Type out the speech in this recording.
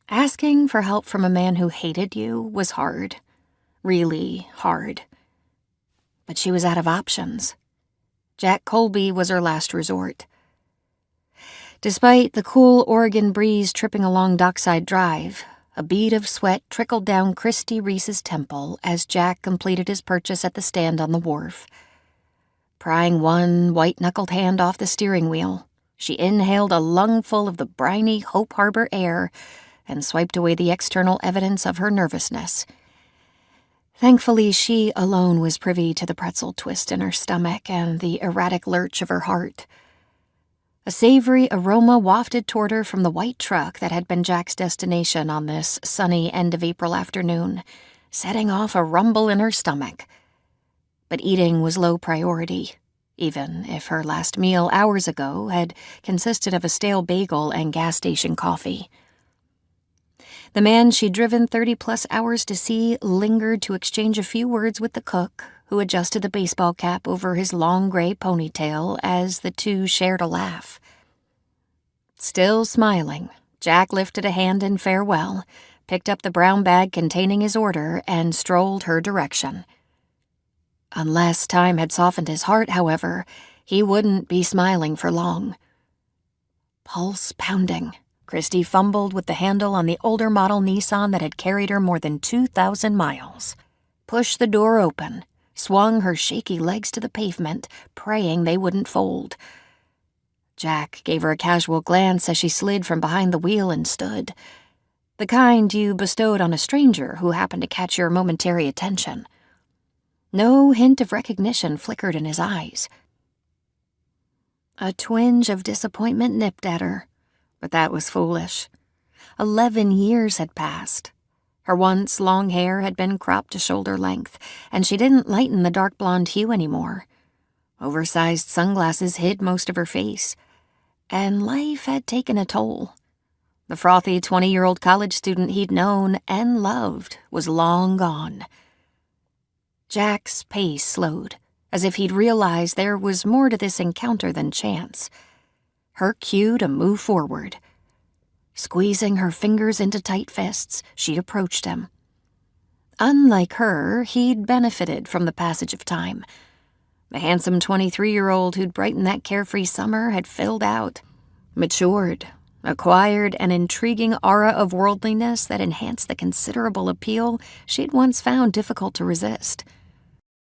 Asking for help from a man who hated you was hard. Really hard. But she was out of options. Jack Colby was her last resort. Despite the cool Oregon breeze tripping along Dockside Drive, a bead of sweat trickled down Christi Reece's temple as Jack completed his purchase at the stand on the wharf. Prying one white-knuckled hand off the steering wheel, she inhaled a lungful of the briny Hope Harbor air and swiped away the external evidence of her nervousness. Thankfully, she alone was privy to the pretzel twist in her stomach and the erratic lurch of her heart. A savory aroma wafted toward her from the white truck that had been Jack's destination on this sunny end-of-April afternoon, setting off a rumble in her stomach. But eating was low priority, even if her last meal hours ago had consisted of a stale bagel and gas station coffee. The man she'd driven 30-plus hours to see lingered to exchange a few words with the cook, who adjusted the baseball cap over his long gray ponytail as the two shared a laugh. Still smiling, Jack lifted a hand in farewell, picked up the brown bag containing his order, and strolled her direction. Unless time had softened his heart, however, he wouldn't be smiling for long. Pulse pounding, Christi fumbled with the handle on the older model Nissan that had carried her more than 2,000 miles, pushed the door open, swung her shaky legs to the pavement, praying they wouldn't fold. Jack gave her a casual glance as she slid from behind the wheel and stood, the kind you bestowed on a stranger who happened to catch your momentary attention. No hint of recognition flickered in his eyes. A twinge of disappointment nipped at her, but that was foolish. 11 years had passed. Her once long hair had been cropped to shoulder length, and she didn't lighten the dark blonde hue anymore. Oversized sunglasses hid most of her face, and life had taken a toll. The frothy 20-year-old college student he'd known and loved was long gone. Jack's pace slowed, as if he'd realized there was more to this encounter than chance. Her cue to move forward. Squeezing her fingers into tight fists, she approached him. Unlike her, he'd benefited from the passage of time. The handsome 23-year-old who'd brightened that carefree summer had filled out, matured, acquired an intriguing aura of worldliness that enhanced the considerable appeal she'd once found difficult to resist.